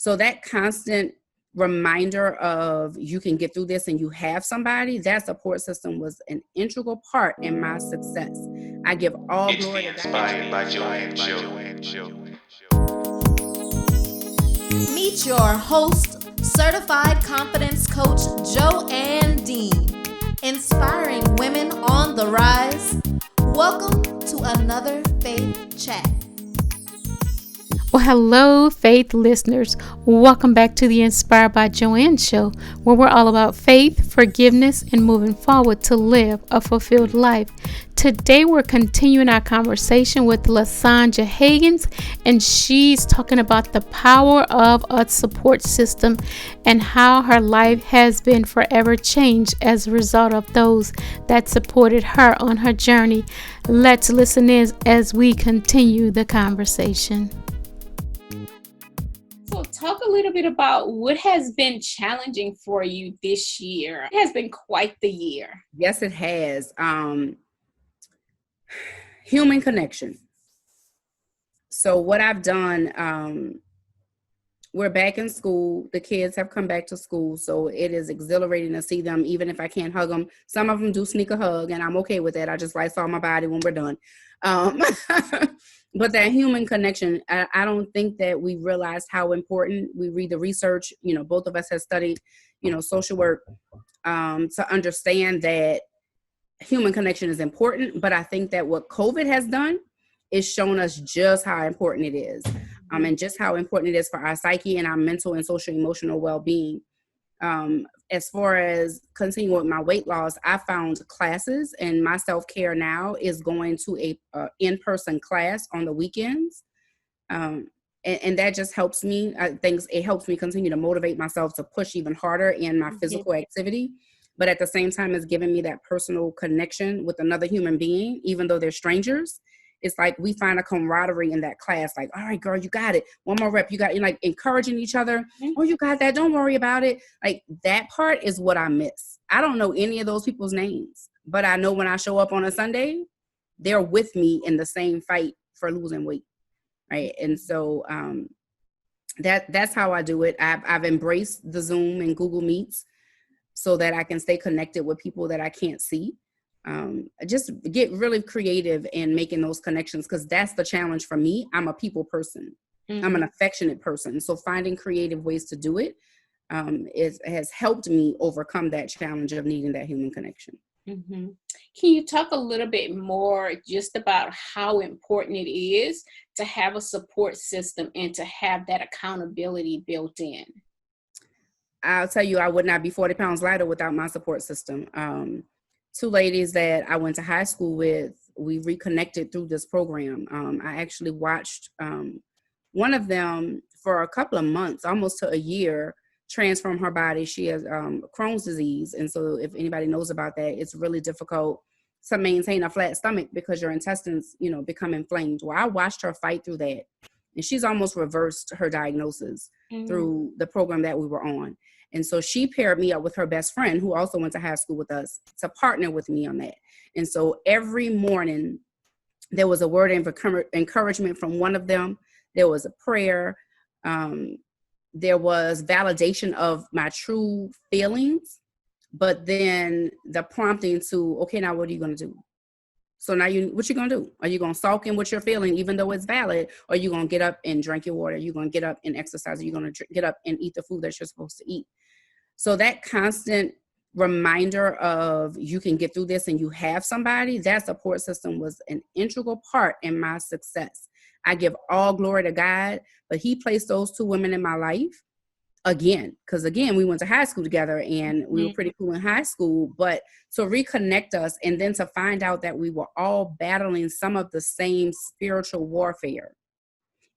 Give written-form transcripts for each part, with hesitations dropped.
So that constant reminder of you can get through this and you have somebody, that support system was an integral part in my success. I give all glory to God. Inspired by Joanne Show. Meet your host, certified confidence coach Joanne Dean, inspiring women on the rise. Welcome to another Faith Chat. Well, hello, faith listeners. Welcome back to the Inspired by Joanne show, where we're all about faith, forgiveness, and moving forward to live a fulfilled life. Today, we're continuing our conversation with LaSonja Higgins, and she's talking about the power of a support system and how her life has been forever changed as a result of those that supported her on her journey. Let's listen in as we continue the conversation. So talk a little bit about what has been challenging for you this year. It has been quite the year. Yes, it has. Human connection. So what I've done, we're back in school. The kids have come back to school. So it is exhilarating to see them, even if I can't hug them. Some of them do sneak a hug, and I'm okay with that. I just lice all my body when we're done. But that human connection, I don't think that we realized how important. We read the research, both of us have studied, social work, to understand that human connection is important. But I think that what COVID has done is shown us just how important it is, and just how important it is for our psyche and our mental and social emotional well-being. As far as continuing with my weight loss, I found classes, and my self-care now is going to a in-person class on the weekends. And that just helps me. I think it helps me continue to motivate myself to push even harder in my physical activity. But at the same time, it's giving me that personal connection with another human being, even though they're strangers. It's like we find a camaraderie in that class. Like, all right, girl, you got it. One more rep. You got it. Like encouraging each other. Oh, you got that. Don't worry about it. Like that part is what I miss. I don't know any of those people's names, but I know when I show up on a Sunday, they're with me in the same fight for losing weight. Right. And so that's how I do it. I've embraced the Zoom and Google Meets so that I can stay connected with people that I can't see. Just get really creative in making those connections, because that's the challenge for me. I'm a people person. I'm an affectionate person. So finding creative ways to do it has helped me overcome that challenge of needing that human connection. Mm-hmm. Can you talk a little bit more just about how important it is to have a support system and to have that accountability built in? I'll tell you, I would not be 40 pounds lighter without my support system. Two ladies that I went to high school with, we reconnected through this program. I actually watched one of them for a couple of months, almost to a year, transform her body. She has Crohn's disease. And so if anybody knows about that, it's really difficult to maintain a flat stomach because your intestines, become inflamed. Well, I watched her fight through that. And she's almost reversed her diagnosis through the program that we were on. And so she paired me up with her best friend, who also went to high school with us, to partner with me on that. And so every morning there was a word of encouragement from one of them. There was a prayer. There was validation of my true feelings, but then the prompting to, okay, now what are you going to do? So now what you going to do? Are you going to sulk in what you're feeling, even though it's valid? Or are you going to get up and drink your water? Are you going to get up and exercise? Are you going to get up and eat the food that you're supposed to eat? So that constant reminder of you can get through this and you have somebody, that support system was an integral part in my success. I give all glory to God, but he placed those two women in my life because we went to high school together and we were pretty cool in high school, but to reconnect us and then to find out that we were all battling some of the same spiritual warfare,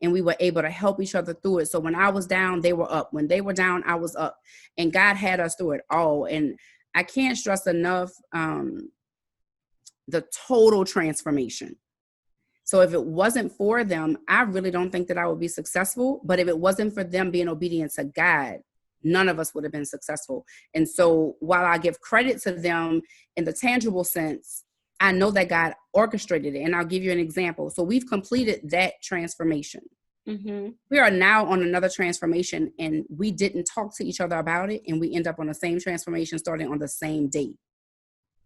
and we were able to help each other through it. So when I was down, they were up. When they were down, I was up, and God had us through it all. And I can't stress enough the total transformation. So if it wasn't for them, I really don't think that I would be successful. But if it wasn't for them being obedient to God, none of us would have been successful. And so while I give credit to them in the tangible sense, I know that God orchestrated it. And I'll give you an example. So we've completed that transformation. We are now on another transformation, and we didn't talk to each other about it, and we end up on the same transformation starting on the same date.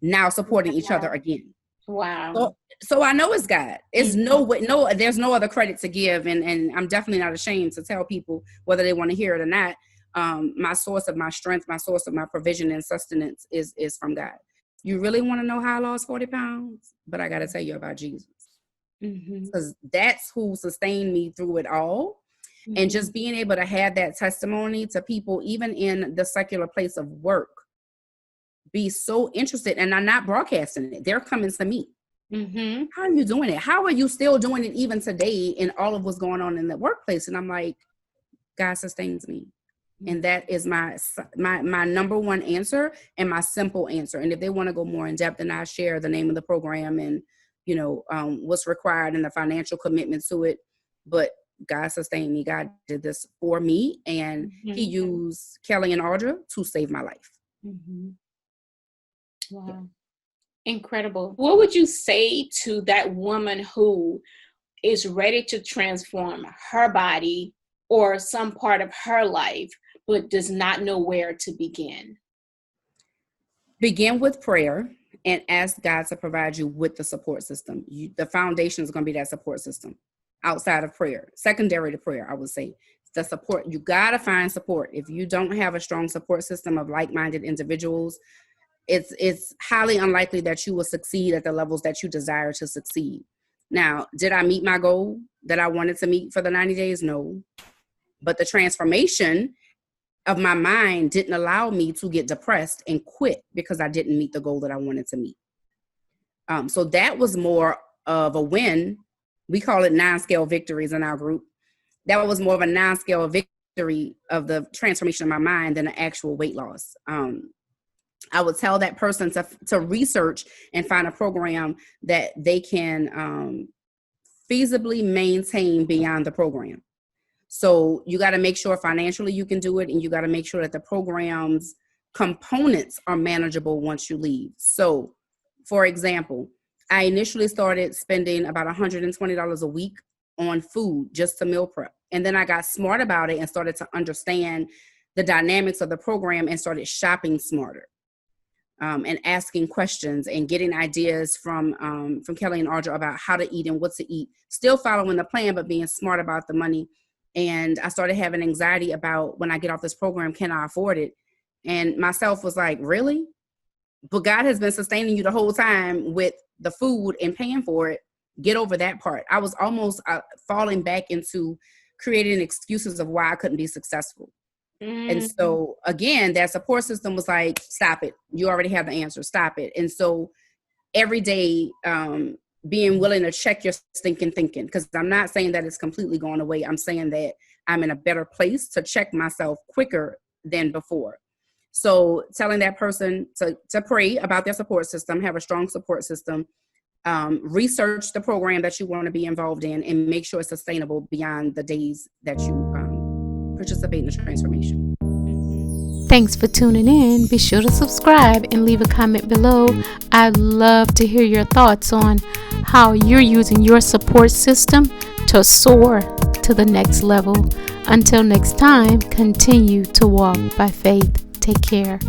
Now supporting each other again. Wow. So I know it's God. It's there's no other credit to give, and I'm definitely not ashamed to tell people whether they want to hear it or not. My source of my strength, my source of my provision and sustenance is from God. You really want to know how I lost 40 pounds? But I got to tell you about Jesus. Because that's who sustained me through it all. And just being able to have that testimony to people, even in the secular place of work, be so interested, and I'm not broadcasting it. They're coming to me. How are you doing it? How are you still doing it even today in all of what's going on in the workplace? And I'm like, God sustains me. And that is my number one answer and my simple answer. And if they want to go more in depth, then I share the name of the program and, what's required and the financial commitment to it. But God sustained me. God did this for me. And he used Kelly and Audra to save my life. Wow. Yeah. Incredible. What would you say to that woman who is ready to transform her body or some part of her life, but does not know where to begin? Begin with prayer and ask God to provide you with the support system. The foundation is going to be that support system outside of prayer. Secondary to prayer, I would say. The support, you got to find support. If you don't have a strong support system of like-minded individuals, it's highly unlikely that you will succeed at the levels that you desire to succeed. Now, did I meet my goal that I wanted to meet for the 90 days? No. But the transformation of my mind didn't allow me to get depressed and quit because I didn't meet the goal that I wanted to meet. So that was more of a win. We call it 9-scale victories in our group. That was more of a 9-scale victory of the transformation of my mind than an actual weight loss. I would tell that person to research and find a program that they can feasibly maintain beyond the program. So you got to make sure financially you can do it, and you got to make sure that the program's components are manageable once you leave. So, for example, I initially started spending about $120 a week on food just to meal prep. And then I got smart about it and started to understand the dynamics of the program and started shopping smarter. And asking questions and getting ideas from Kelly and Audra about how to eat and what to eat, still following the plan, but being smart about the money. And I started having anxiety about, when I get off this program, can I afford it? And myself was like, really? But God has been sustaining you the whole time with the food and paying for it. Get over that part. I was almost falling back into creating excuses of why I couldn't be successful. And so, again, that support system was like, stop it. You already have the answer. Stop it. And so every day, being willing to check your stinking thinking, because I'm not saying that it's completely going away. I'm saying that I'm in a better place to check myself quicker than before. So telling that person to pray about their support system, have a strong support system, research the program that you want to be involved in, and make sure it's sustainable beyond the days that you participate in the transformation. Thanks for tuning in. Be sure to subscribe and leave a comment below. I'd love to hear your thoughts on how you're using your support system to soar to the next level. Until next time, continue to walk by faith. Take care.